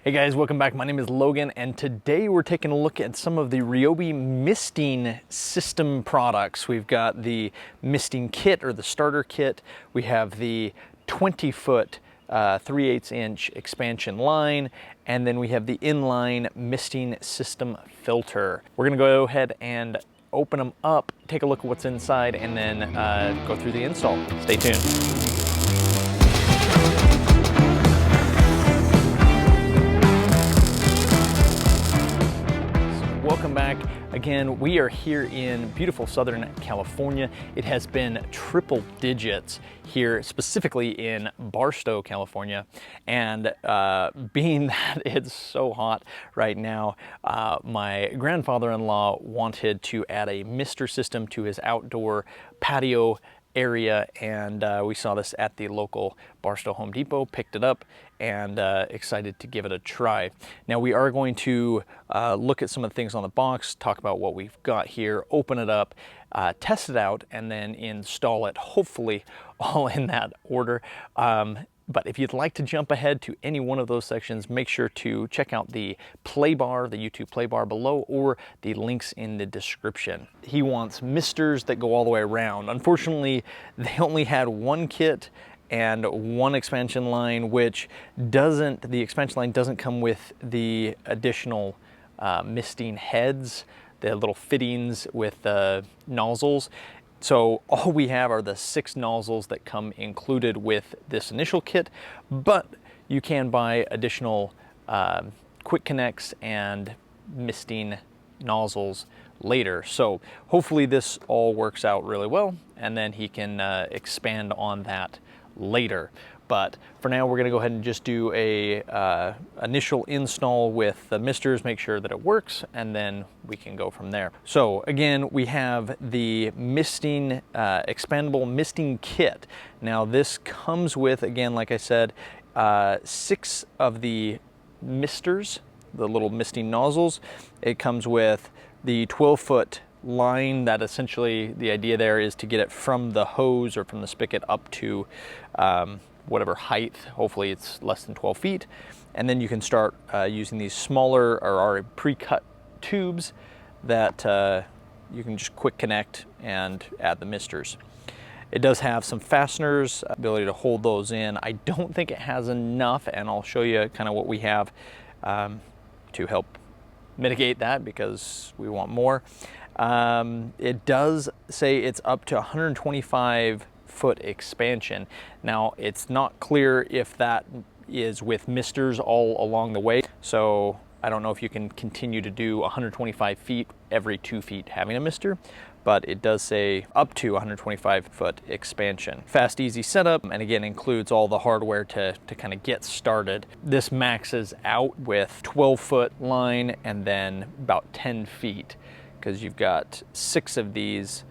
Hey guys, welcome back. My name is Logan, and today we're taking a look at some of the Ryobi misting system products. We've got the misting kit, or the starter kit. We have the 20-foot 3/8-inch expansion line, and then we have the inline misting system filter. We're gonna go ahead and open them up, take a look at what's inside, and then go through the install. Stay tuned. Welcome back. Again, we are here in beautiful Southern California. It has been triple digits here, specifically in Barstow, California. And being that it's so hot right now, my grandfather-in-law wanted to add a mister system to his outdoor patio area, and we saw this at the local Barstow Home Depot, picked it up, and excited to give it a try. Now we are going to look at some of the things on the box, talk about what we've got here, open it up, test it out, and then install it, hopefully all in that order. But if you'd like to jump ahead to any one of those sections, make sure to check out the play bar, the YouTube play bar below, or the links in the description. He wants misters that go all the way around. Unfortunately, they only had one kit and one expansion line, which the expansion line doesn't come with the additional misting heads, the little fittings with nozzles. So all we have are the 6 nozzles that come included with this initial kit, but you can buy additional quick connects and misting nozzles later. So hopefully this all works out really well, and then he can expand on that later. But for now, we're gonna go ahead and just do a initial install with the misters, make sure that it works, and then we can go from there. So again, we have the misting, expandable misting kit. Now this comes with, again, like I said, 6 of the misters, the little misting nozzles. It comes with the 12-foot line that essentially the idea there is to get it from the hose or from the spigot up to whatever height. Hopefully it's less than 12 feet. And then you can start using these smaller or pre-cut tubes that you can just quick connect and add the misters. It does have some fasteners, ability to hold those in. I don't think it has enough, and I'll show you kind of what we have to help mitigate that, because we want more. It does say it's up to 125-foot expansion. Now, it's not clear if that is with misters all along the way, so I don't know if you can continue to do 125 feet every 2 feet having a mister, but it does say up to 125-foot expansion. Fast, easy setup, and again, includes all the hardware to kind of get started. This maxes out with 12-foot line and then about 10 feet, because you've got 6 of these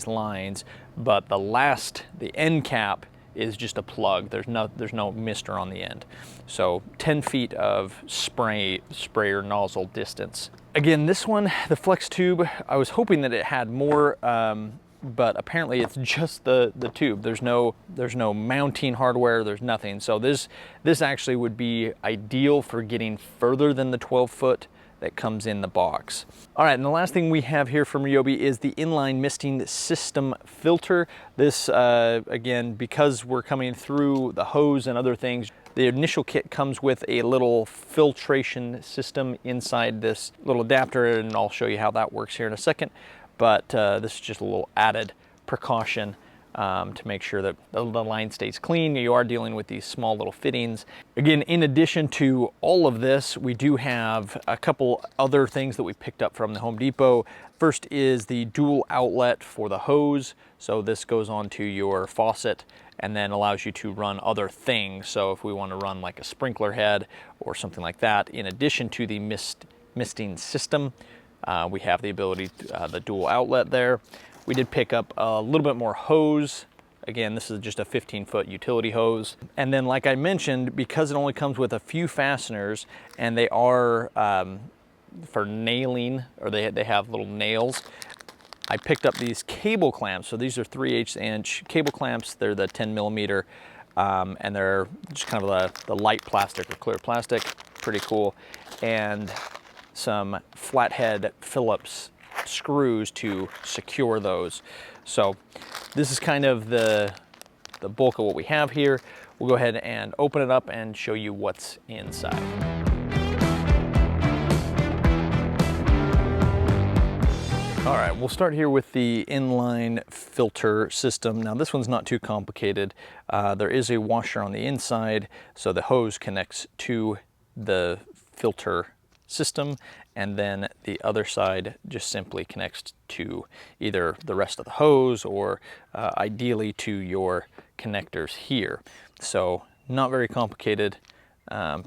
lines, but the end cap is just a plug. There's no mister on the end. So 10 feet of sprayer nozzle distance. Again, this one, the flex tube, I was hoping that it had more, but apparently it's just the tube. There's no mounting hardware, there's nothing. So this actually would be ideal for getting further than the 12-foot that comes in the box. All right, and the last thing we have here from Ryobi is the inline misting system filter. This, again, because we're coming through the hose and other things, the initial kit comes with a little filtration system inside this little adapter, and I'll show you how that works here in a second. But this is just a little added precaution to make sure that the line stays clean. You are dealing with these small little fittings. Again, in addition to all of this, we do have a couple other things that we picked up from the Home Depot. First is the dual outlet for the hose. So this goes onto your faucet and then allows you to run other things. So if we want to run like a sprinkler head or something like that, in addition to the misting system, we have the ability to, the dual outlet there. We did pick up a little bit more hose. Again, this is just a 15-foot utility hose. And then, like I mentioned, because it only comes with a few fasteners, and they are for nailing, or they have little nails, I picked up these cable clamps. So these are 3/8 inch cable clamps. They're the 10 millimeter and they're just kind of the light plastic or clear plastic, pretty cool, and some flathead Phillips screws to secure those. So this is kind of the bulk of what we have here. We'll go ahead and open it up and show you what's inside. All right, we'll start here with the inline filter system. Now this one's not too complicated. There is a washer on the inside, so the hose connects to the filter system, and then the other side just simply connects to either the rest of the hose or ideally to your connectors here. So not very complicated,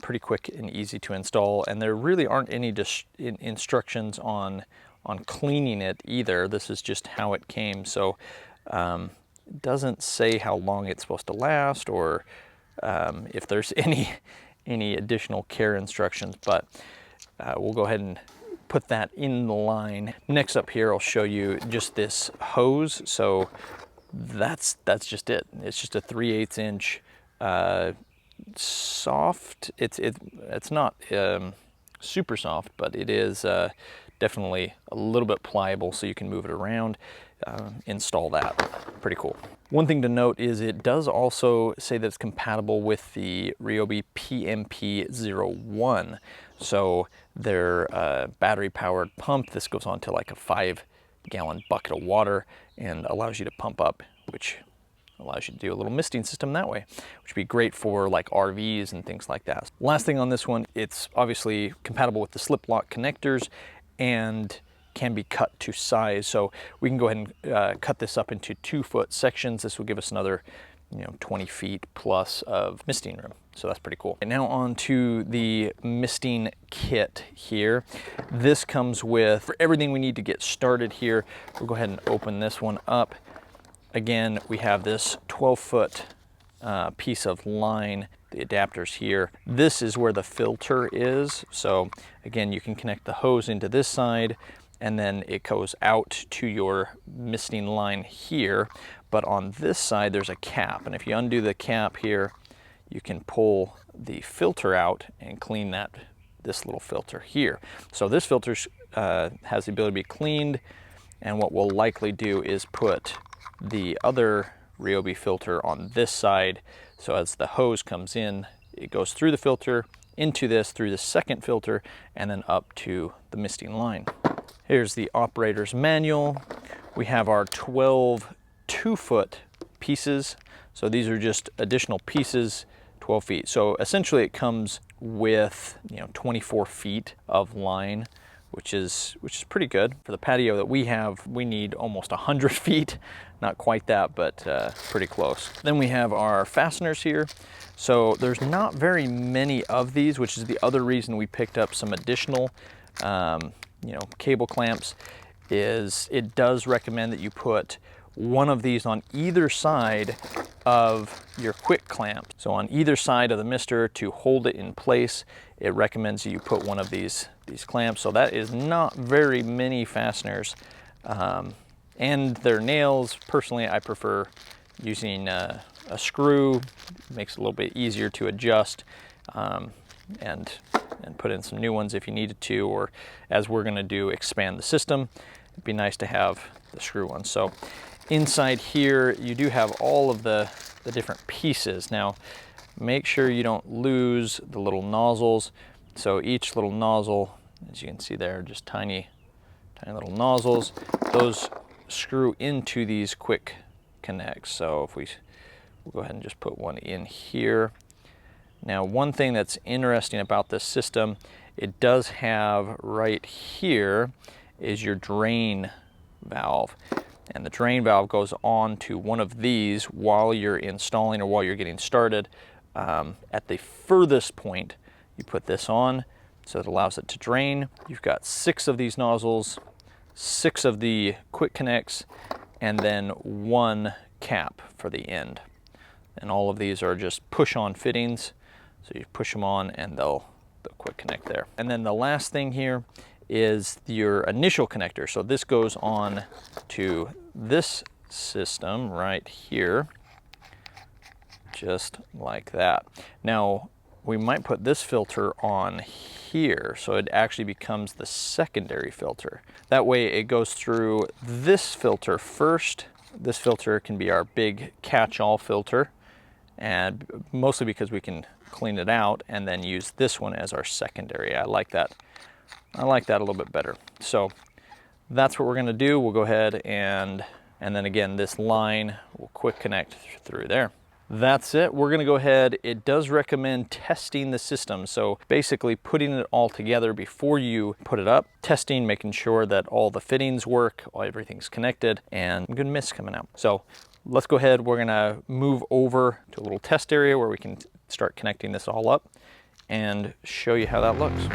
pretty quick and easy to install, and there really aren't any instructions on cleaning it either. This is just how it came. So it doesn't say how long it's supposed to last or if there's any additional care instructions, but we'll go ahead and put that in the line. Next up here, I'll show you just this hose. So that's just it. It's just a 3/8 inch soft. It's not super soft, but it is definitely a little bit pliable, so you can move it around, install that. Pretty cool. One thing to note is it does also say that it's compatible with the Ryobi PMP01. So their battery powered pump, this goes on to like a 5-gallon bucket of water and allows you to pump up, which allows you to do a little misting system that way, which would be great for like RVs and things like that. Last thing on this one, it's obviously compatible with the slip lock connectors and can be cut to size. So we can go ahead and cut this up into 2-foot sections. This will give us another 20 feet plus of misting room. So that's pretty cool. And now on to the misting kit here. This comes with for everything we need to get started here. We'll go ahead and open this one up. Again, we have this 12-foot piece of line, the adapters here. This is where the filter is. So again, you can connect the hose into this side and then it goes out to your misting line here. But on this side, there's a cap. And if you undo the cap here, you can pull the filter out and clean this little filter here. So this filter has the ability to be cleaned. And what we'll likely do is put the other Ryobi filter on this side. So as the hose comes in, it goes through the filter, into this, through the second filter, and then up to the misting line. Here's the operator's manual. We have our 12 2-foot pieces. So these are just additional pieces, 12 feet. So essentially it comes with 24 feet of line, which is pretty good. For the patio that we have, we need almost 100 feet. Not quite that, but pretty close. Then we have our fasteners here. So there's not very many of these, which is the other reason we picked up some additional cable clamps. Is it does recommend that you put one of these on either side of your quick clamp. So on either side of the mister to hold it in place, it recommends that you put one of these clamps. So that is not very many fasteners. And their nails, personally, I prefer using a screw. It makes it a little bit easier to adjust and put in some new ones if you needed to, or as we're gonna do, expand the system. It'd be nice to have the screw ones. So inside here, you do have all of the different pieces. Now, make sure you don't lose the little nozzles. So each little nozzle, as you can see there, just tiny little nozzles. Those screw into these quick connects. So if we'll go ahead and just put one in here. Now, one thing that's interesting about this system, it does have right here is your drain valve. And the drain valve goes on to one of these while you're installing or while you're getting started. At the furthest point, you put this on, so it allows it to drain. You've got 6 of these nozzles, 6 of the quick connects, and then 1 cap for the end. And all of these are just push-on fittings. So you push them on and they'll quick connect there. And then the last thing here is your initial connector. So this goes on to this system right here, just like that. Now, we might put this filter on here so it actually becomes the secondary filter. That way it goes through this filter first. This filter can be our big catch-all filter, and mostly because we can clean it out and then use this one as our secondary. I like that. I like that a little bit better. So that's what we're gonna do. We'll go ahead and then again, this line will quick connect through there. That's it. We're gonna go ahead. It does recommend testing the system. So basically putting it all together before you put it up, testing, making sure that all the fittings work, everything's connected, and good mist coming out. So let's go ahead. We're gonna move over to a little test area where we can start connecting this all up and show you how that looks.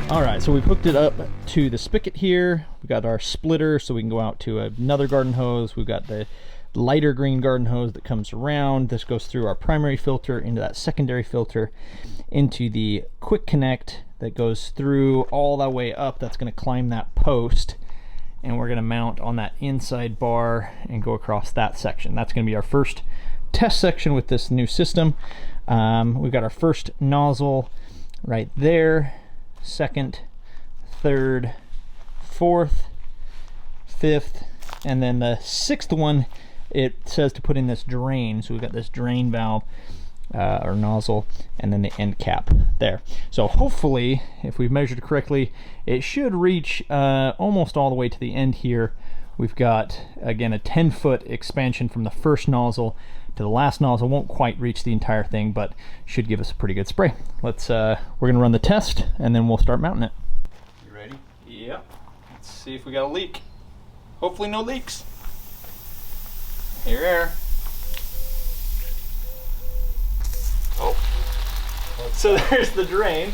All right, so we've hooked it up to the spigot here. We've got our splitter so we can go out to another garden hose. We've got the lighter green garden hose that comes around. This goes through our primary filter into that secondary filter into the quick connect that goes through all that way up. That's gonna climb that post, and we're gonna mount on that inside bar and go across that section. That's gonna be our first test section with this new system. We've got our first nozzle right there. Second, third, fourth, fifth, and then the sixth one, it says to put in this drain. So we've got this drain valve or nozzle, and then the end cap there. So hopefully, if we've measured it correctly, it should reach almost all the way to the end here. We've got, again, a 10-foot expansion from the first nozzle to the last nozzle. Won't quite reach the entire thing, but should give us a pretty good spray. Let's we're gonna run the test and then we'll start mounting it. You ready? Yep. Let's see if we got a leak. Hopefully no leaks. Here. Oh. So there's the drain,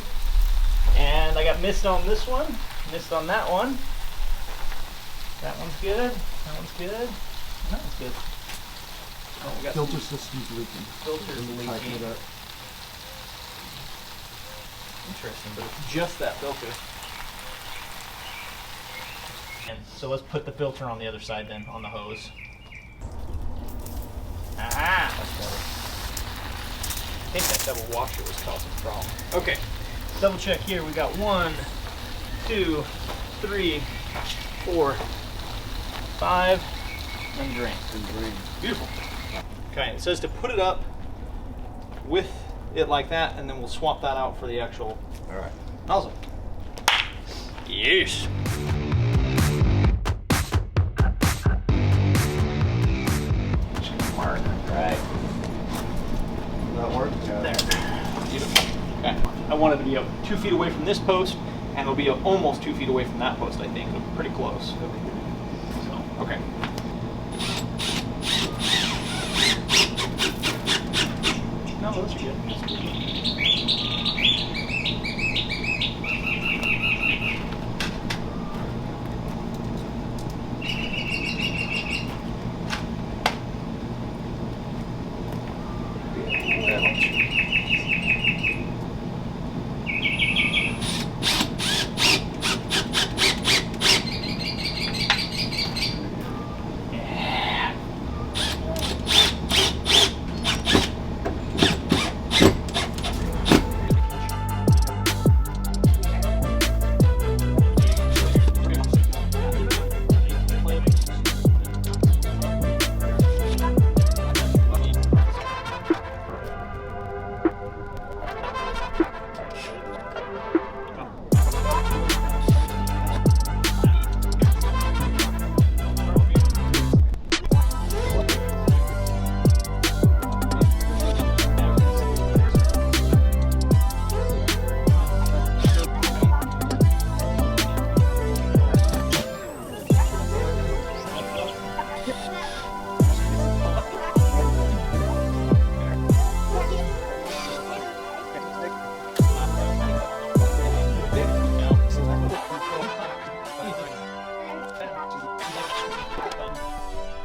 and I got mist on this one, mist on that one. That one's good. That one's good. And that one's good. Oh, we got filter system's leaking. Filter's leaking. Interesting, but it's just that filter. And so let's put the filter on the other side then, on the hose. Aha! That's better. I think that double washer was causing the problem. Okay, double check here. We got 1, 2, 3, 4, 5, and drain. Beautiful. Okay, it says to put it up with it like that, and then we'll swap that out for the actual nozzle. Yes. Mark, right. That work? Yeah. There. Beautiful. Okay. I want it to be 2 feet away from this post, and it'll be almost 2 feet away from that post, I think. It'll be pretty close. So, okay. No, those are good.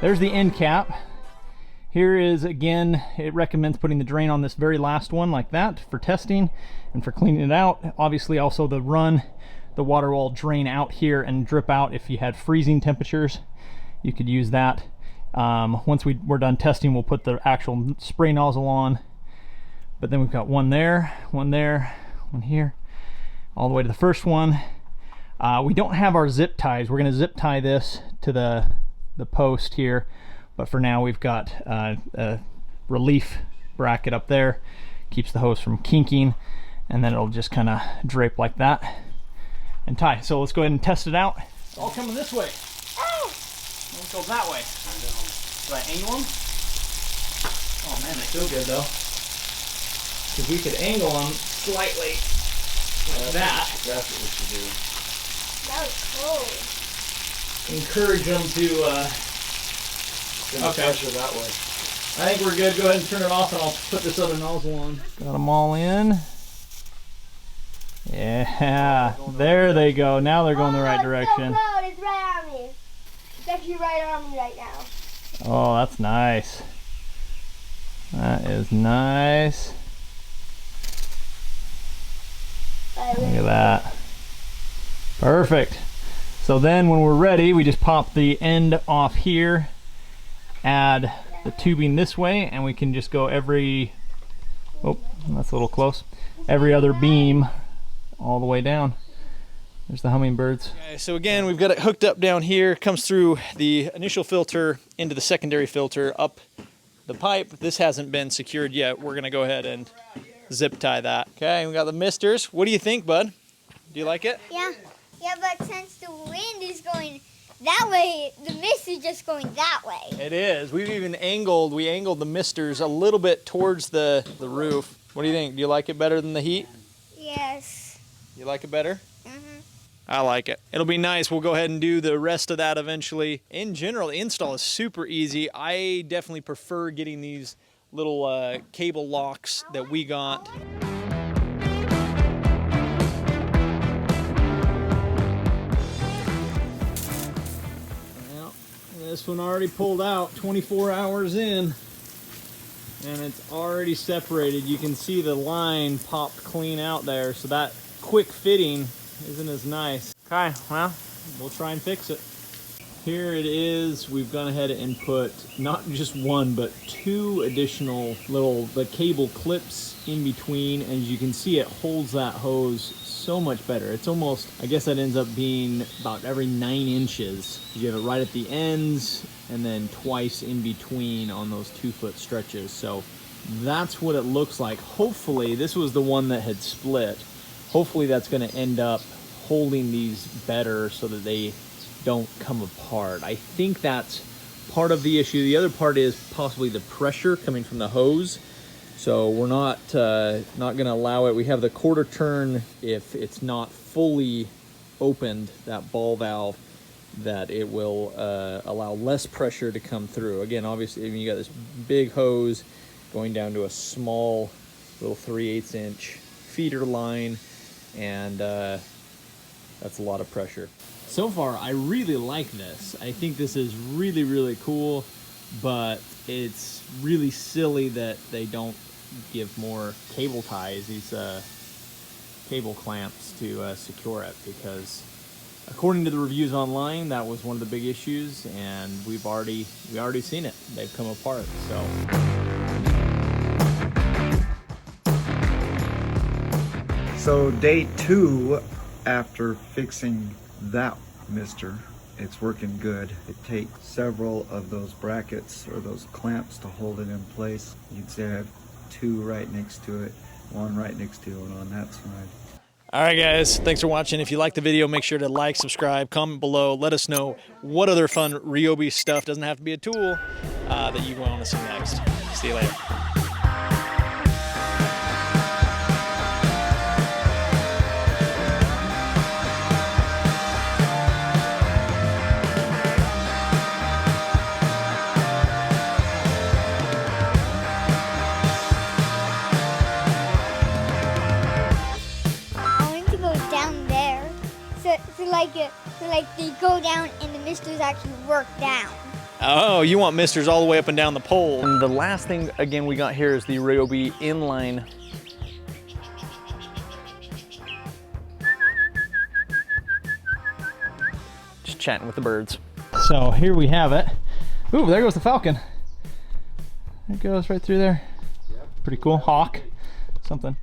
There's the end cap. Here is, again, it recommends putting the drain on this very last one like that for testing and for cleaning it out. Obviously also the water will drain out here and drip out if you had freezing temperatures. you could use that. Once we're done testing, we'll put the actual spray nozzle on. But then we've got one there, one here, all the way to the first one. We don't have our zip ties. We're going to zip tie this to the post here, but for now we've got a relief bracket up there, keeps the hose from kinking, and then it'll just kind of drape like that and tie. So let's go ahead and test it out. It's all coming this way. Let's go that way. Do I angle them? Oh man, they feel good though. Because we could angle them slightly like that. That's what we should do. That was cool. Encourage them to Send the pressure that way. I think we're good. Go ahead and turn it off and I'll put this other nozzle on. Got them all in. Yeah, there they go. Now they're going the right direction. It's so cold. It's right on me. It's actually right on me right now. Oh, that's nice. That is nice. Look at that. Perfect. So then when we're ready, we just pop the end off here, add the tubing this way, and we can just go every, oh, that's a little close, every other beam all the way down. There's the hummingbirds. Okay, so again, we've got it hooked up down here, comes through the initial filter into the secondary filter up the pipe. This hasn't been secured yet. We're gonna go ahead and zip tie that. Okay, we got the misters. What do you think, bud? Do you like it? Yeah. Yeah, but since the wind is going that way, the mist is just going that way. It is. We've even angled the misters a little bit towards the roof. What do you think? Do you like it better than the heat? Yes. You like it better? Mm-hmm. I like it. It'll be nice. We'll go ahead and do the rest of that eventually. In general, the install is super easy. I definitely prefer getting these little cable locks that we got. Well, this one already pulled out 24 hours in, and it's already separated. You can see the line popped clean out there, so that quick fitting isn't as nice. Okay, well, we'll try and fix it. Here it is. We've gone ahead and put not just one, but two additional the cable clips in between. And as you can see, it holds that hose so much better. It's almost, I guess that ends up being about every 9 inches. You have it right at the ends and then twice in between on those 2-foot stretches. So that's what it looks like. Hopefully, this was the one that had split. Hopefully that's gonna end up holding these better so that they don't come apart. I think that's part of the issue. The other part is possibly the pressure coming from the hose. So we're not gonna allow it. We have the quarter turn, if it's not fully opened, that ball valve, that it will allow less pressure to come through. Again, obviously, I mean, you got this big hose going down to a small little 3/8 inch feeder line, and that's a lot of pressure. So far, I really like this. I think this is really, really cool, but it's really silly that they don't give more cable ties, these cable clamps to secure it, because according to the reviews online, that was one of the big issues, and we already seen it. They've come apart, so. So day 2 after fixing that mister, it's working good. It takes several of those brackets or those clamps to hold it in place. You can see I have 2 right next to it, 1 right next to it on that side. All right, guys, thanks for watching. If you like the video, make sure to like, subscribe, comment below. Let us know what other fun Ryobi stuff, doesn't have to be a tool, that you want to see next. See you later. So like they go down and the misters actually work down. Oh, you want misters all the way up and down the pole. And the last thing, again, we got here is the Ryobi inline. Just chatting with the birds. So here we have it. Ooh, there goes the falcon. It goes right through there. Pretty cool. Hawk, something.